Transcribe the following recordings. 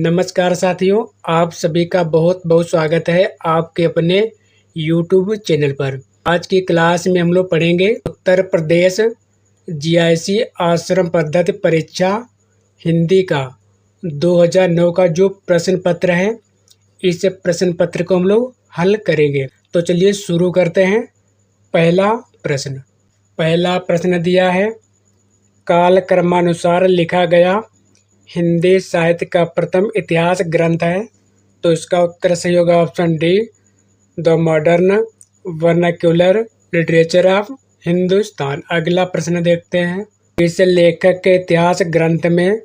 नमस्कार साथियों, आप सभी का बहुत बहुत स्वागत है आपके अपने YouTube चैनल पर। आज की क्लास में हम लोग पढ़ेंगे उत्तर प्रदेश जीआईसी आश्रम पद्धति परीक्षा हिंदी का 2009 का जो प्रश्न पत्र है, इस प्रश्न पत्र को हम लोग हल करेंगे। तो चलिए शुरू करते हैं। पहला प्रश्न दिया है, काल क्रमानुसार लिखा गया हिंदी साहित्य का प्रथम इतिहास ग्रंथ है। तो इसका उत्तर सही होगा option D, the modern vernacular literature of Hindustan. अगला प्रश्न देखते हैं, इस लेखक के इतिहास ग्रंथ में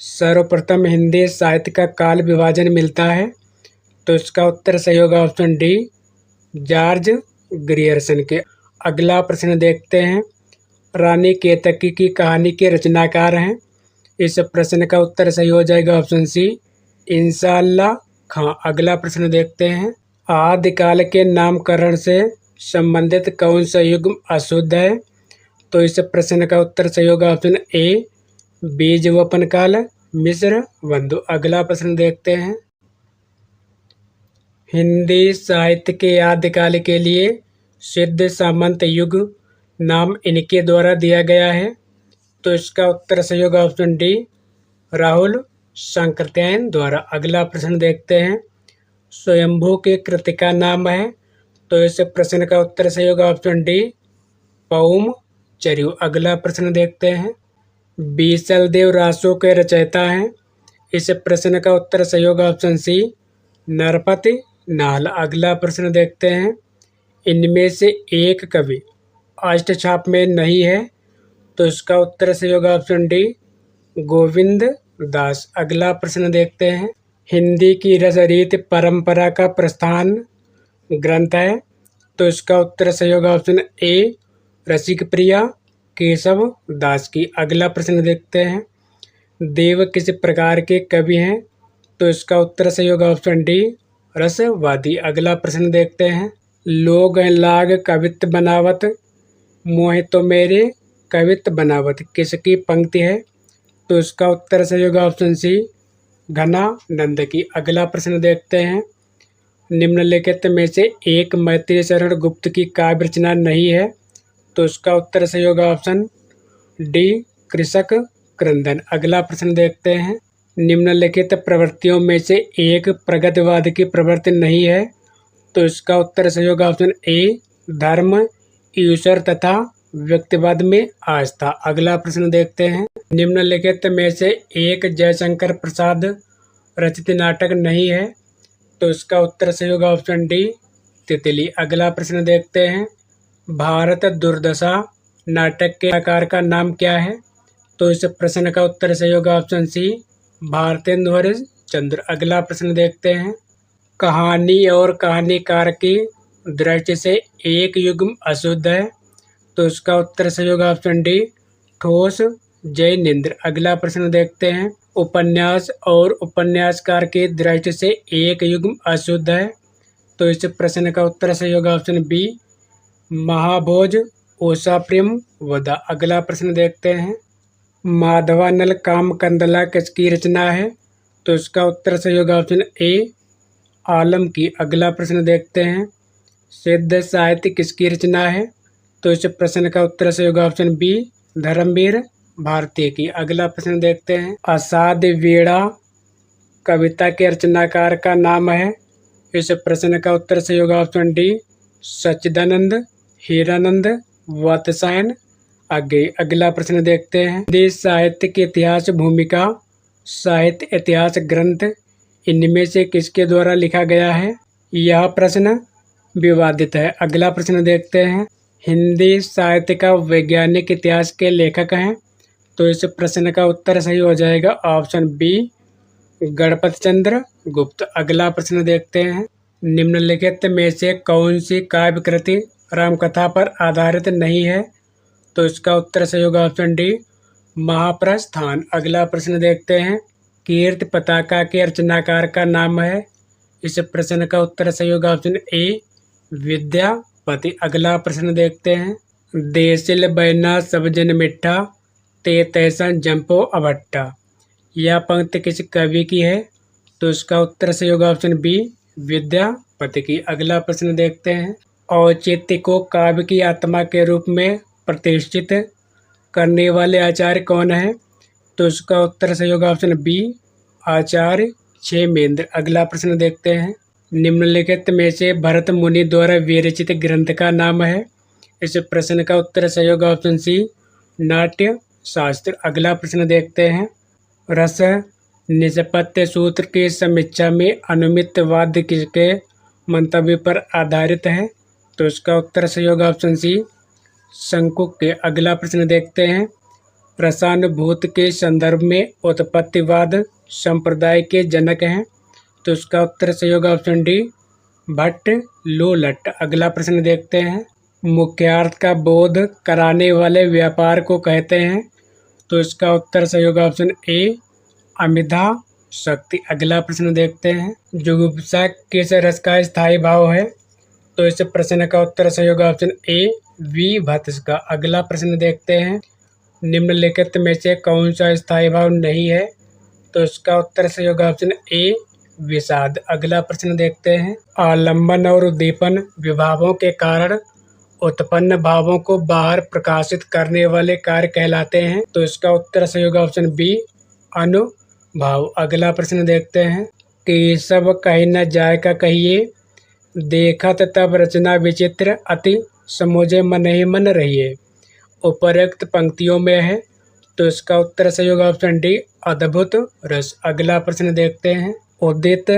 सर्वप्रथम हिंदी साहित्य का काल विभाजन मिलता है। तो इसका उत्तर सही होगा ऑप्शन डी, जॉर्ज ग्रियर्सन के। अगला प्रश्न देखते हैं, रानी केतकी की कहानी के रचनाकार हैं। इस प्रश्न का उत्तर सही हो जाएगा ऑप्शन सी, इंशाअल्लाह खां। अगला प्रश्न देखते हैं, आदिकाल के नामकरण से संबंधित कौन सा युग अशुद्ध है। तो इस प्रश्न का उत्तर सही होगा ऑप्शन ए, बीजवपन काल मिस्र बंधु। अगला प्रश्न देखते हैं, हिंदी साहित्य के आदिकाल के लिए सिद्ध सामंत युग नाम इनके द्वारा दिया गया है। तो इसका उत्तर सही होगा ऑप्शन डी, राहुल सांकृत्यायन द्वारा। अगला प्रश्न देखते हैं, स्वयंभू के कृति का नाम है। तो इस प्रश्न का उत्तर सही होगा ऑप्शन डी, पौम चर्यु। अगला प्रश्न देखते हैं, बीसल देव रासो के रचयिता हैं। इस प्रश्न का उत्तर सही होगा ऑप्शन सी, नरपति नाल। अगला प्रश्न देखते हैं, इनमें से एक कवि अष्टछाप में नहीं है। तो इसका उत्तर सही होगा ऑप्शन डी, गोविंद दास। अगला प्रश्न देखते हैं, हिंदी की रसरीत परंपरा का प्रस्थान ग्रंथ है। तो इसका उत्तर सही होगा ऑप्शन ए, रसिक प्रिया केशव दास की। अगला प्रश्न देखते हैं, देव किस प्रकार के कवि हैं। तो इसका उत्तर सही होगा ऑप्शन डी, रसवादी। अगला प्रश्न देखते हैं, लोग लाग कवित्व बनावत मोहे तो मेरे कवित्व बनावत किसकी पंक्ति है। तो इसका उत्तर सही होगा ऑप्शन सी, घनानंद की। अगला प्रश्न देखते हैं, निम्नलिखित में से एक मैत्रेय शरण गुप्त की काव्य रचना नहीं है। तो इसका उत्तर सही होगा ऑप्शन डी, कृषक क्रंदन। अगला प्रश्न देखते हैं, निम्नलिखित प्रवृत्तियों में से एक प्रगतिवाद की प्रवृत्ति नहीं है। तो इसका उत्तर सही होगा ऑप्शन ए, धर्म ईश्वर तथा व्यक्तिवाद में आस्था। अगला प्रश्न देखते हैं, निम्नलिखित में से एक जयशंकर प्रसाद रचित नाटक नहीं है। तो इसका उत्तर सही होगा ऑप्शन डी, तितली। अगला प्रश्न देखते हैं, भारत दुर्दशा नाटक के आकार का नाम क्या है। तो इस प्रश्न का उत्तर सही होगा ऑप्शन सी, भारतेंदु हरिश्चंद्र। अगला प्रश्न देखते हैं, कहानी और कहानीकार की दृष्टि से एक युग अशुद्ध है। तो इसका उत्तर सही होगा ऑप्शन डी, ठोस जैनेन्द्र। अगला प्रश्न देखते हैं, उपन्यास और उपन्यासकार की दृष्टि से एक युग अशुद्ध है। तो इस प्रश्न का उत्तर सही होगा ऑप्शन बी, महाभोज उषा प्रेम वदा। अगला प्रश्न देखते हैं, माधवानल कामकंदला किसकी रचना है। तो इसका उत्तर सही होगा ऑप्शन ए, आलम की। अगला प्रश्न देखते हैं, सिद्ध साहित्य किसकी रचना है। तो इस प्रश्न का उत्तर सही होगा ऑप्शन बी, धर्मवीर भारती की। अगला प्रश्न देखते हैं, अषाढ़ वीणा कविता के रचनाकार का नाम है। इस प्रश्न का उत्तर सही होगा ऑप्शन डी, सच्चिदानंद हीरानंद वात्स्यायन आगे। अगला प्रश्न देखते हैं, हिंदी साहित्य के इतिहास भूमिका साहित्य इतिहास ग्रंथ इनमें से किसके द्वारा लिखा गया है। यह प्रश्न विवादित है। अगला प्रश्न देखते हैं, हिंदी साहित्य का वैज्ञानिक इतिहास के लेखक हैं। तो इस प्रश्न का उत्तर सही हो जाएगा ऑप्शन बी, गणपत चंद्र गुप्त। अगला प्रश्न देखते हैं, निम्नलिखित में से कौन सी काव्य कृति रामकथा पर आधारित नहीं है। तो इसका उत्तर सही होगा ऑप्शन डी, महाप्रस्थान। अगला प्रश्न देखते हैं, कीर्ति पताका के रचनाकार का नाम है। इस प्रश्न का उत्तर सही होगा ऑप्शन ए, विद्यापति। अगला प्रश्न देखते हैं, देसिल बैना सब जन मिठा ते तैसा जंपो अभट्टा। यह पंक्ति किस कवि की है। तो इसका उत्तर सही होगा ऑप्शन बी विद्यापति की। अगला प्रश्न देखते हैं। औचित्य को काव्य की आत्मा के रूप में प्रतिष्ठित करने वाले आचार्य कौन है? तो इसका उत्तर सही होगा ऑप्शन बी आचार्य क्षेमेंद्र। अगला प्रश्न देखते हैं। निम्नलिखित में से भरत मुनि द्वारा विरचित ग्रंथ का नाम है? इस प्रश्न का उत्तर सही होगा ऑप्शन सी नाट्य शास्त्र। अगला प्रश्न देखते हैं। रस निष्पत्ति सूत्र की समीक्षा में अनुमित वाद्य किसके मंतव्य पर आधारित है? तो इसका उत्तर सही होगा ऑप्शन सी शंकुक के। अगला प्रश्न देखते हैं। रसानुभूति के संदर्भ में उत्पत्तिवाद संप्रदाय के जनक हैं? तो इसका उत्तर सही होगा ऑप्शन डी भट्ट लोलट। अगला प्रश्न देखते हैं। मुख्यार्थ का बोध कराने वाले व्यापार को कहते हैं? तो इसका उत्तर सही होगा ऑप्शन ए अमिधा शक्ति। अगला प्रश्न देखते हैं। जुगुप्सा किस रस का स्थायी भाव है? तो इस प्रश्न का उत्तर सही होगा ऑप्शन ए विभत्स का। अगला प्रश्न देखते हैं। निम्नलिखित में से कौन सा स्थायी भाव नहीं है? तो इसका उत्तर सही होगा ऑप्शन ए विषाद। अगला प्रश्न देखते हैं। आलंबन और उद्दीपन विभावों के कारण उत्पन्न भावों को बाहर प्रकाशित करने वाले कार्य कहलाते हैं? तो इसका उत्तर सही होगा ऑप्शन बी अनुभाव। अगला प्रश्न देखते हैं। कि सब कहीं न जाय का कहिए, देखत तब रचना विचित्र, अति समझे मन ही मन रहिए, उपर्युक्त पंक्तियों में है? तो इसका उत्तर सही होगा ऑप्शन डी अद्भुत रस। अगला प्रश्न देखते हैं। उदित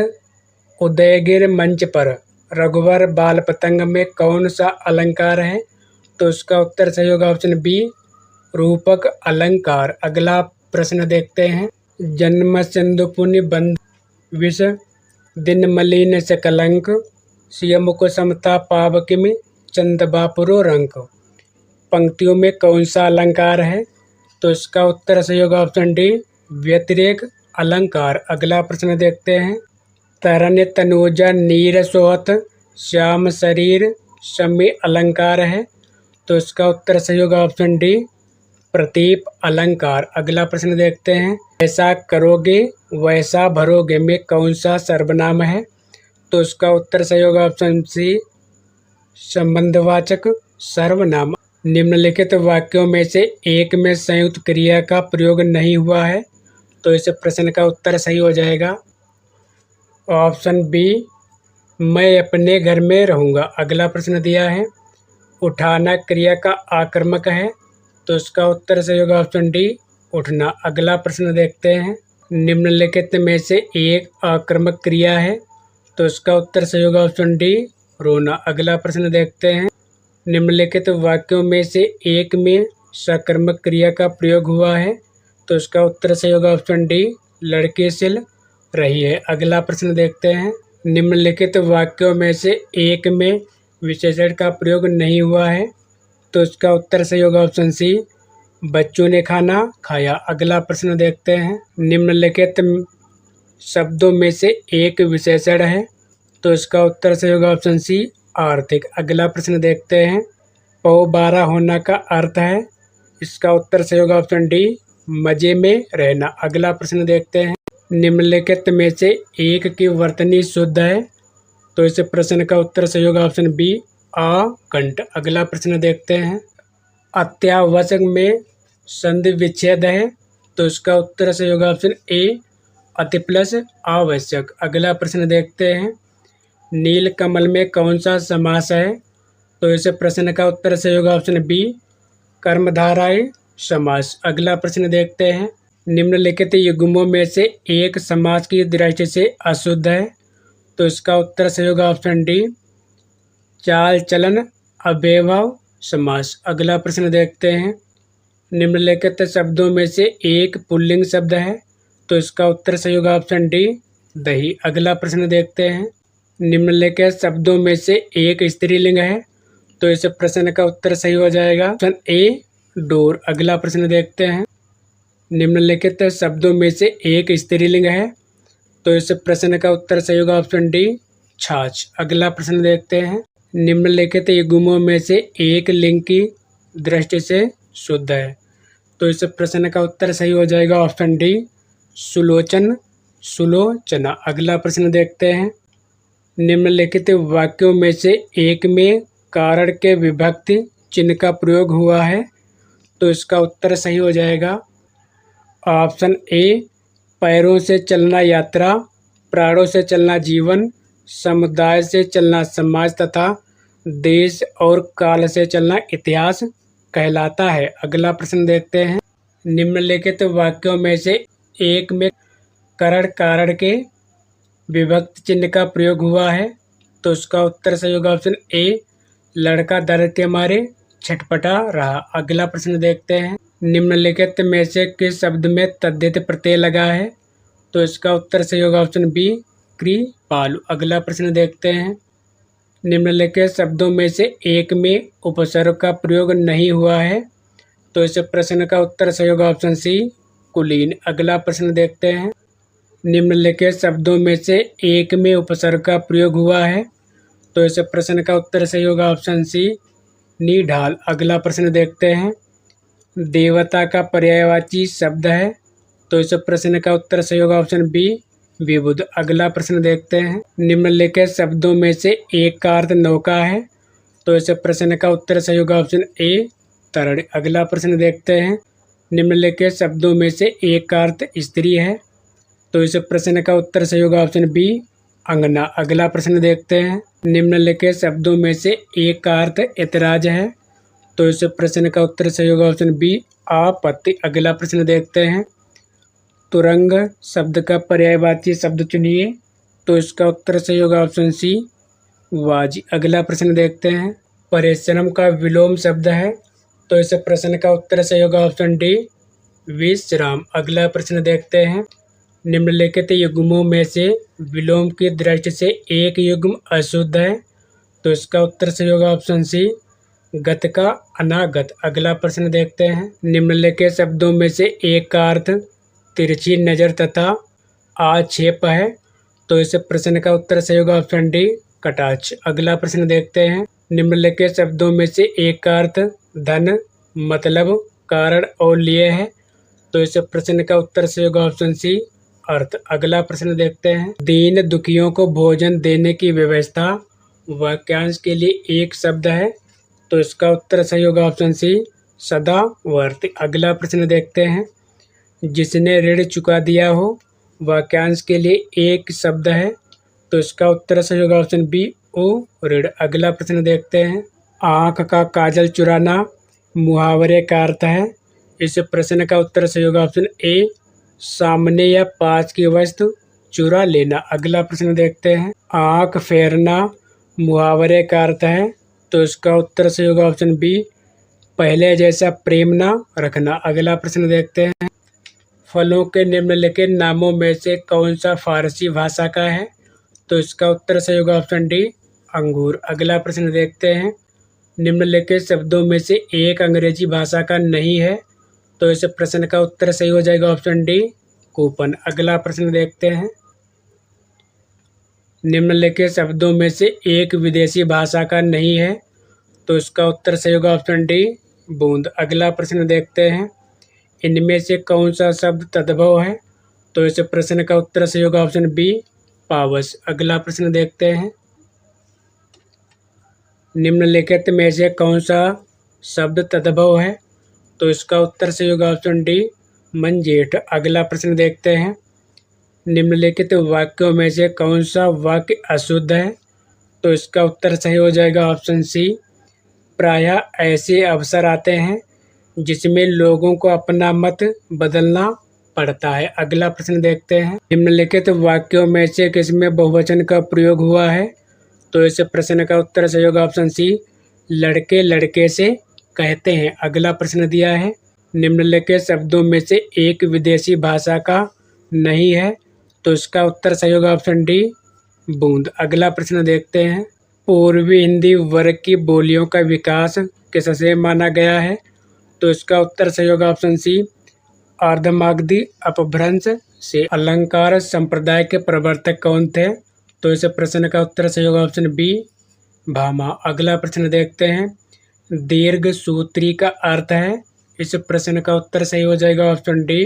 उदयगिर मंच पर रघुवर बाल पतंग में कौन सा अलंकार है? तो इसका उत्तर सही होगा ऑप्शन बी रूपक अलंकार। अगला प्रश्न देखते हैं। जन्म सिंधु पुण्य बंद विष दिन मलिन से कलंक, सियम को समता पाव किमि चंद बापुरो रंक, पंक्तियों में कौन सा अलंकार है? तो इसका उत्तर सही होगा ऑप्शन डी व्यतिरेक अलंकार। अगला प्रश्न देखते हैं। तरन तनुजा नीर सोहत श्याम शरीर शमी अलंकार है? तो इसका उत्तर सही होगा ऑप्शन डी प्रतीप अलंकार। अगला प्रश्न देखते हैं। ऐसा करोगे वैसा भरोगे में कौन सा सर्वनाम है? तो इसका उत्तर सही होगा ऑप्शन सी संबंधवाचक सर्वनाम। निम्नलिखित वाक्यों में से एक में संयुक्त क्रिया का प्रयोग नहीं हुआ है? तो इस प्रश्न का उत्तर सही हो जाएगा ऑप्शन बी मैं अपने घर में रहूँगा। अगला प्रश्न दिया है। उठाना क्रिया का आक्रमक है? तो इसका उत्तर सही होगा ऑप्शन डी उठना। अगला प्रश्न देखते हैं। निम्नलिखित में से एक आक्रमक क्रिया है? तो इसका उत्तर सही होगा ऑप्शन डी रोना। अगला प्रश्न देखते हैं। निम्नलिखित वाक्यों में से एक में सकर्मक क्रिया का प्रयोग हुआ है? तो इसका उत्तर सही होगा ऑप्शन डी लड़की सिल रही है। अगला प्रश्न देखते हैं। निम्नलिखित वाक्यों में से एक में विशेषण का प्रयोग नहीं हुआ है? तो इसका उत्तर सही होगा ऑप्शन सी बच्चों ने खाना खाया। अगला प्रश्न देखते हैं। निम्नलिखित शब्दों में से एक विशेषण है? तो इसका उत्तर सही होगा ऑप्शन सी आर्थिक। अगला प्रश्न देखते हैं। पौ 12 होना का अर्थ है? इसका उत्तर सही होगा ऑप्शन डी मजे में रहना। अगला प्रश्न देखते हैं। निम्नलिखित में से एक की वर्तनी शुद्ध है? तो इस प्रश्न का उत्तर सही होगा ऑप्शन बी अकंठ। अगला प्रश्न देखते हैं। अत्यावश्यक में संधि विच्छेद है? तो इसका उत्तर सही होगा ऑप्शन ए अति प्लस आवश्यक। अगला प्रश्न देखते हैं। नील कमल में कौन सा समास है? तो इस प्रश्न का उत्तर सही होगा ऑप्शन बी कर्मधारय समास। अगला प्रश्न देखते हैं। निम्नलिखित युग्मों में से एक समास की दृष्टि से अशुद्ध है? तो इसका उत्तर सही होगा ऑप्शन डी चाल चलन अवयव समास। अगला प्रश्न देखते हैं। निम्नलिखित शब्दों में से एक पुल्लिंग शब्द है? तो इसका उत्तर सही होगा ऑप्शन डी दही। अगला प्रश्न देखते हैं। निम्नलिखित शब्दों में से एक स्त्रीलिंग है? तो इस प्रश्न का उत्तर सही हो जाएगा ऑप्शन ए डोर। अगला प्रश्न देखते हैं। निम्नलिखित शब्दों में से एक स्त्रीलिंग है? तो इस प्रश्न का उत्तर सही होगा ऑप्शन डी छाछ। अगला प्रश्न देखते हैं। निम्नलिखित युग्मों में से एक लिंग की दृष्टि से शुद्ध है? तो इस प्रश्न का उत्तर सही हो जाएगा ऑप्शन डी सुलोचन सुलोचना। अगला प्रश्न देखते हैं, निम्नलिखित वाक्यों में से एक में कारण के विभक्ति चिन्ह का प्रयोग हुआ है, तो इसका उत्तर सही हो जाएगा ऑप्शन ए, पैरों से चलना यात्रा, प्राणों से चलना जीवन, समुदाय से चलना समाज तथा देश और काल से चलना इतिहास कहलाता है। अगला प्रश्न देखते हैं, निम्नलिखित वाक्यों में से एक में करण कारण के विभक्ति चिन्ह का प्रयोग हुआ है, तो उसका उत्तर सही होगा ऑप्शन ए, लड़का दर्द के मारे छटपटा रहा। अगला प्रश्न देखते हैं, निम्नलिखित में से किस शब्द में तद्धित प्रत्यय लगा है, तो इसका उत्तर सही होगा ऑप्शन बी, कृपालु। अगला प्रश्न देखते हैं, निम्नलिखित शब्दों में से एक में उपसर्ग का प्रयोग नहीं हुआ है, तो इस प्रश्न का उत्तर सही होगा ऑप्शन सी, कुलीन। अगला प्रश्न देखते हैं, निम्नलिखित शब्दों में से एक में उपसर्ग का प्रयोग हुआ है, तो इस प्रश्न का उत्तर सही होगा ऑप्शन सी, निढाल। अगला प्रश्न देखते हैं, देवता का पर्यायवाची शब्द है, तो इस प्रश्न का उत्तर सही होगा ऑप्शन बी, विबुध। अगला प्रश्न देखते हैं, निम्नलिखित शब्दों में से एक का अर्थ नौका है, तो इस प्रश्न का उत्तर सही होगा ऑप्शन ए, तरण। अगला प्रश्न देखते हैं, निम्नलिखित शब्दों में से एक का अर्थ स्त्री है, तो इस प्रश्न का उत्तर सही होगा ऑप्शन बी, अंगना। अगला प्रश्न देखते हैं, निम्नलिखित शब्दों में से एक का अर्थ ऐतराज है, तो इस प्रश्न का उत्तर सही होगा ऑप्शन बी, आपत्ति। अगला प्रश्न देखते हैं, तुरंग शब्द का पर्यायवाची शब्द चुनिए, तो इसका उत्तर सही होगा ऑप्शन सी, वाजी। अगला प्रश्न देखते हैं, परिश्रम का विलोम शब्द है, तो इस प्रश्न का उत्तर सही होगा ऑप्शन डी, विश्राम। अगला प्रश्न देखते हैं, निम्नलिखित युग्मों में से विलोम की दृष्टि से एक युग्म अशुद्ध है, तो इसका उत्तर सही होगा ऑप्शन सी, गत का अनागत। अगला प्रश्न देखते हैं, निम्नलिखित शब्दों में से एक का अर्थ तिरछी नजर तथा आक्षेप है, तो इस प्रश्न का उत्तर सही होगा ऑप्शन डी, कटाक्ष। अगला प्रश्न देखते हैं, निम्नलिखित शब्दों में से एक का अर्थ धन, मतलब, कारण और लिए है, तो इस प्रश्न का उत्तर सही होगा ऑप्शन सी, अर्थ। अगला प्रश्न देखते हैं, दीन दुखियों को भोजन देने की व्यवस्था वाक्यांश के लिए एक शब्द है, तो इसका उत्तर सही होगा ऑप्शन सी, सदावर्ती। अगला प्रश्न देखते हैं, जिसने ऋण चुका दिया हो वाक्यांश के लिए एक शब्द है, तो इसका उत्तर सही होगा ऑप्शन बी, ओ ऋण। अगला प्रश्न देखते हैं, आँख का काजल चुराना मुहावरे का अर्थ है, इस प्रश्न का उत्तर सही होगा ऑप्शन ए, सामने या पास की वस्तु चुरा लेना। अगला प्रश्न देखते हैं, आँख फेरना मुहावरे का अर्थ है, तो इसका उत्तर सही होगा ऑप्शन बी, पहले जैसा प्रेम ना रखना। अगला प्रश्न देखते हैं, फलों के निम्नलिखित नामों में से कौन सा फारसी भाषा का है, तो इसका उत्तर सही होगा ऑप्शन डी, अंगूर। अगला प्रश्न देखते हैं, निम्नलिखित शब्दों में से एक अंग्रेजी भाषा का नहीं है, तो इस प्रश्न का उत्तर सही हो जाएगा ऑप्शन डी, कूपन। अगला प्रश्न देखते हैं, निम्नलिखित शब्दों में से एक विदेशी भाषा का नहीं है, तो इसका उत्तर सही होगा ऑप्शन डी, बूंद। अगला प्रश्न देखते हैं, इनमें से कौन सा शब्द तद्भव है, तो इस प्रश्न का उत्तर सही होगा ऑप्शन बी, पावस। अगला प्रश्न देखते हैं, निम्नलिखित में से कौन सा शब्द तद्भव है, तो इसका उत्तर सही होगा ऑप्शन डी, मंजेठ। अगला प्रश्न देखते हैं, निम्नलिखित वाक्यों में से कौन सा वाक्य अशुद्ध है, तो इसका उत्तर सही हो जाएगा ऑप्शन सी, प्रायः ऐसे अवसर आते हैं जिसमें लोगों को अपना मत बदलना पड़ता है। अगला प्रश्न देखते हैं, निम्नलिखित वाक्यों में से किसमें बहुवचन का प्रयोग हुआ है, तो इस प्रश्न का उत्तर सही होगा ऑप्शन सी, लड़के लड़के से कहते हैं। अगला प्रश्न दिया है, निम्नलिखित शब्दों में से एक विदेशी भाषा का नहीं है, तो इसका उत्तर सही होगा ऑप्शन डी, बूंद। अगला प्रश्न देखते हैं, पूर्वी हिंदी वर्ग की बोलियों का विकास किससे माना गया है, तो इसका उत्तर सही होगा ऑप्शन सी, अर्धमागधी अपभ्रंश से। अलंकार संप्रदाय के प्रवर्तक कौन थे, तो इस प्रश्न का उत्तर सही होगा ऑप्शन बी, भामा। अगला प्रश्न देखते हैं, दीर्घ सूत्री का अर्थ है, इस प्रश्न का उत्तर सही हो जाएगा ऑप्शन डी,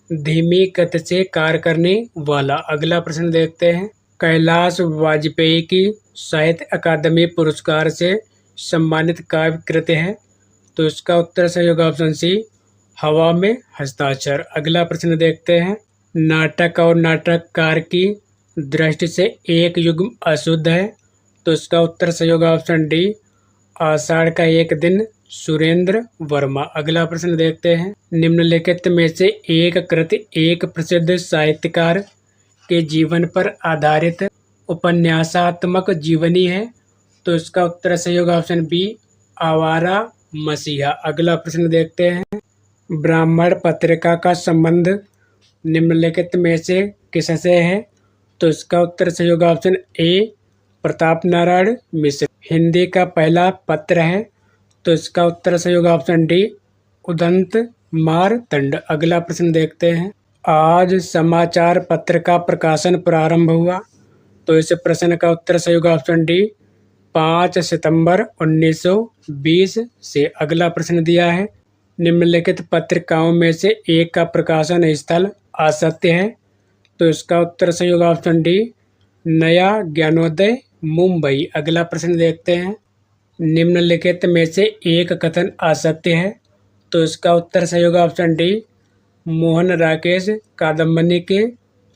धीमी गति से कार्य करने वाला। अगला प्रश्न देखते हैं। कैलाश वाजपेयी की साहित्य अकादमी पुरस्कार से सम्मानित काव्य कृति है, तो इसका उत्तर सही होगा ऑप्शन सी, हवा में हस्ताक्षर। अगला प्रश्न देखते हैं। नाटक और नाटककार की दृष्टि से एक युग्म अशुद्ध है, तो इसका उत्तर सही होगा ऑप्शन डी, आषाढ़ का एक दिन। सुरेंद्र वर्मा। अगला प्रश्न देखते हैं। निम्नलिखित में से एक कृति एक प्रसिद्ध साहित्यकार के जीवन पर आधारित उपन्यासात्मक जीवनी है, तो इसका उत्तर सही होगा ऑप्शन बी, आवारा मसीहा। अगला प्रश्न देखते हैं। ब्राह्मण पत्रिका का संबंध निम्नलिखित में से किससे है, तो इसका उत्तर सही होगा ऑप्शन ए, प्रताप नारायण मिश्र। हिंदी का पहला पत्र है, तो इसका उत्तर सही होगा ऑप्शन डी, उदंत मारतंड। अगला प्रश्न देखते हैं। आज समाचार पत्र का प्रकाशन प्रारंभ हुआ, तो इस प्रश्न का उत्तर सही होगा ऑप्शन डी, 5 सितंबर 1920 से। अगला प्रश्न दिया है। निम्नलिखित पत्रिकाओं में से एक का प्रकाशन स्थल असत्य है, तो इसका उत्तर सही होगा ऑप्शन डी, नया ज्ञानोदय मुंबई। अगला प्रश्न देखते हैं। निम्नलिखित में से एक कथन असत्य है, तो इसका उत्तर सही होगा ऑप्शन डी, मोहन राकेश कादम्बनी के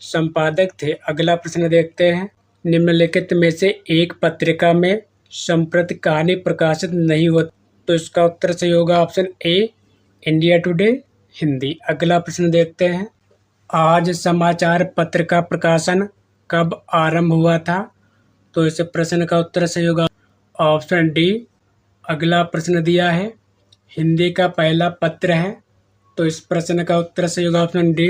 संपादक थे। अगला प्रश्न देखते हैं। निम्नलिखित में से एक पत्रिका में संप्रति कहानी प्रकाशित नहीं होती, तो इसका उत्तर सही होगा option A, India today Hindi. अगला प्रश्न देखते हैं। आज समाचार पत्र का प्रकाशन कब आरंभ हुआ था, तो इस प्रश्न का उत्तर सही होगा ऑप्शन डी। अगला प्रश्न दिया है। हिंदी का पहला पत्र है, तो इस प्रश्न का उत्तर सही होगा ऑप्शन डी,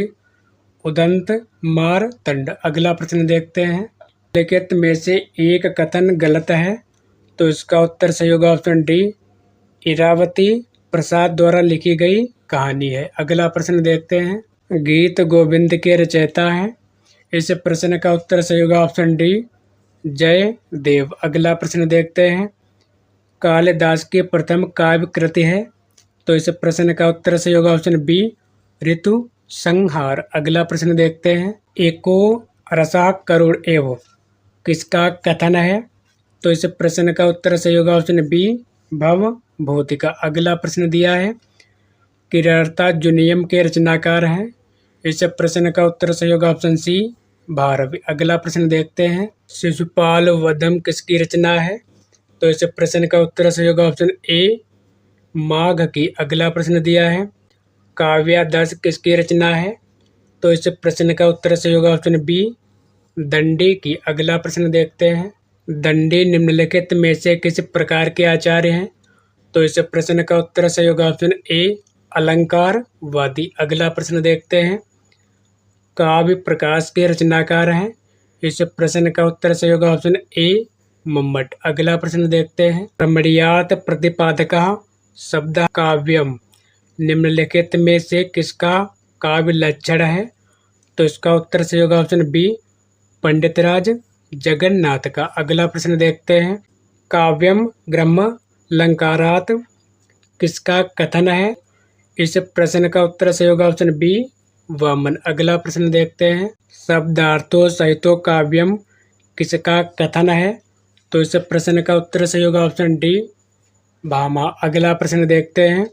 उदंत मारतंड। अगला प्रश्न देखते हैं। निम्नलिखित में से एक कथन गलत है, तो इसका उत्तर सही होगा ऑप्शन डी, इरावती प्रसाद द्वारा लिखी गई कहानी है। अगला प्रश्न देखते हैं। गीत गोविंद के रचयिता हैं, इस प्रश्न का उत्तर सही होगा ऑप्शन डी, जय देव। अगला प्रश्न देखते हैं। कालिदास की प्रथम काव्य कृति है, तो इस प्रश्न का उत्तर सही होगा ऑप्शन बी, ऋतु संहार। अगला प्रश्न देखते हैं। एको रसा करुण एव किसका कथन है, तो इस प्रश्न का उत्तर सही होगा ऑप्शन बी, भव भौतिका। अगला प्रश्न दिया है। किराता जुनियम के रचनाकार हैं, इस प्रश्न का उत्तर सही होगा ऑप्शन सी, भारवी। अगला प्रश्न देखते हैं। शिशुपाल वधम किसकी रचना है, तो इस प्रश्न का उत्तर सही होगा ऑप्शन ए, माघ की। अगला प्रश्न दिया है। काव्यादर्श किसकी रचना है, तो इस प्रश्न का उत्तर सही होगा ऑप्शन बी, दंडी की। अगला प्रश्न देखते हैं। दंडी निम्नलिखित में से किस प्रकार के आचार्य हैं, तो इस प्रश्न का उत्तर सही होगा ऑप्शन ए, अलंकारवादी। अगला प्रश्न देखते हैं। काव्य प्रकाश के रचनाकार हैं, इस प्रश्न का उत्तर सही होगा ऑप्शन ए, मम्मट। अगला प्रश्न देखते हैं। रमणीयात प्रतिपादकः शब्द काव्यम निम्नलिखित में से किसका काव्य लक्षण है, तो इसका उत्तर सही होगा ऑप्शन बी, पंडितराज जगन्नाथ का। अगला प्रश्न देखते हैं। काव्यम ब्रह्म लंकारात किसका कथन है, इस प्रश्न का उत्तर सही होगा ऑप्शन बी, वामन। अगला प्रश्न देखते हैं। शब्दार्थो सहितो काव्यम किसका कथन है, तो इस प्रश्न का उत्तर सही होगा ऑप्शन डी, भामा। अगला प्रश्न देखते हैं।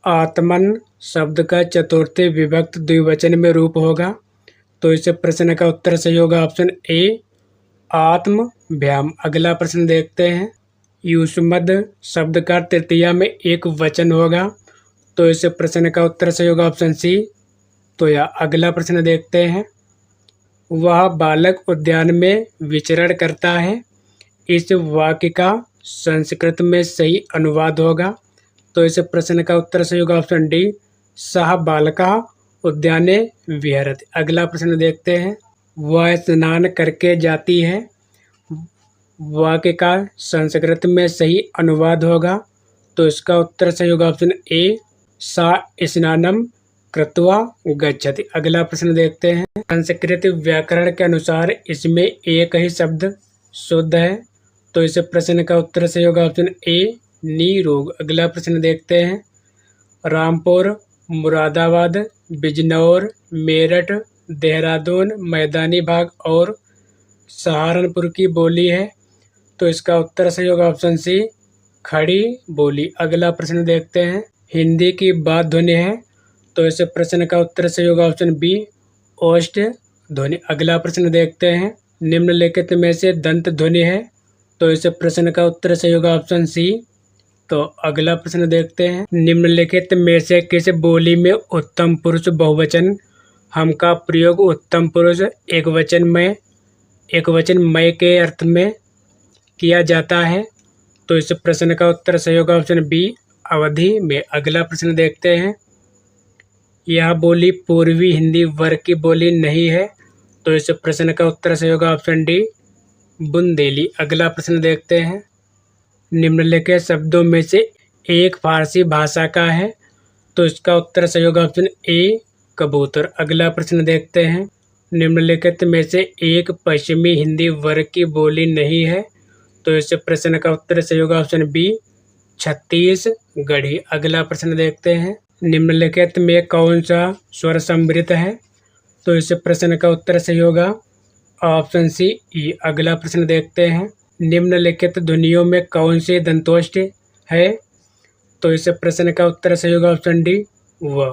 आत्मन शब्द का चतुर्थी विभक्त द्विवचन में रूप होगा, तो इस प्रश्न का उत्तर सही होगा ऑप्शन ए, आत्म भ्याम। अगला प्रश्न देखते हैं। युष्मद शब्द का तृतीया में एक वचन होगा, तो इस प्रश्न का उत्तर सही होगा ऑप्शन सी, तोया। अगला प्रश्न देखते हैं। वह बालक उद्यान में विचरण करता है, इस वाक्य का संस्कृत में सही अनुवाद होगा, तो इस प्रश्न का उत्तर सही होगा ऑप्शन डी, सह बालका उद्याने विहरति। अगला प्रश्न देखते हैं। वह स्नान करके जाती है, वाक्य का संस्कृत में सही अनुवाद होगा, तो इसका उत्तर सही होगा ऑप्शन ए, सा स्नानम कृत्वा गच्छति। अगला प्रश्न देखते हैं। संस्कृत व्याकरण के अनुसार इसमें एक ही शब्द शुद्ध है, तो इस प्रश्न का उत्तर सही होगा ऑप्शन ए, निरोग। अगला प्रश्न देखते हैं। रामपुर मुरादाबाद बिजनौर, मेरठ, देहरादून, मैदानी भाग और सहारनपुर की बोली है। तो इसका उत्तर सही होगा ऑप्शन सी, खड़ी बोली। अगला प्रश्न देखते हैं। हिंदी की बात ध्वनि है, तो इस प्रश्न का उत्तर सही होगा ऑप्शन बी, ओष्ठ ध्वनि। अगला प्रश्न देखते हैं। निम्नलिखित में से दंत ध्वनि है, तो इस प्रश्न का उत्तर सही होगा ऑप्शन सी। तो अगला प्रश्न देखते हैं। निम्नलिखित में से किस बोली में उत्तम पुरुष बहुवचन हम का प्रयोग उत्तम पुरुष एकवचन मय के अर्थ में किया जाता है? तो इस प्रश्न का उत्तर सही होगा ऑप्शन बी, अवधि में। अगला प्रश्न देखते हैं। यह बोली पूर्वी हिंदी वर्ग की बोली नहीं है, तो इस प्रश्न का उत्तर सही होगा ऑप्शन डी, बुंदेली। अगला प्रश्न देखते हैं। निम्नलिखित शब्दों में से एक फारसी भाषा का है, तो इसका उत्तर सही होगा ऑप्शन ए, कबूतर। अगला प्रश्न देखते हैं। निम्नलिखित में से एक पश्चिमी हिंदी वर्ग की बोली नहीं है, तो इस प्रश्न का उत्तर सही होगा ऑप्शन बी, छत्तीसगढ़ी। अगला प्रश्न देखते हैं। निम्नलिखित में कौन सा स्वर सम्मिलित है? तो इस प्रश्न का उत्तर सही होगा ऑप्शन सी, ई। अगला प्रश्न देखते हैं। निम्नलिखित ध्वनियों में कौन से दंतोष्ठ है? तो इस प्रश्न का उत्तर सही होगा ऑप्शन डी, व।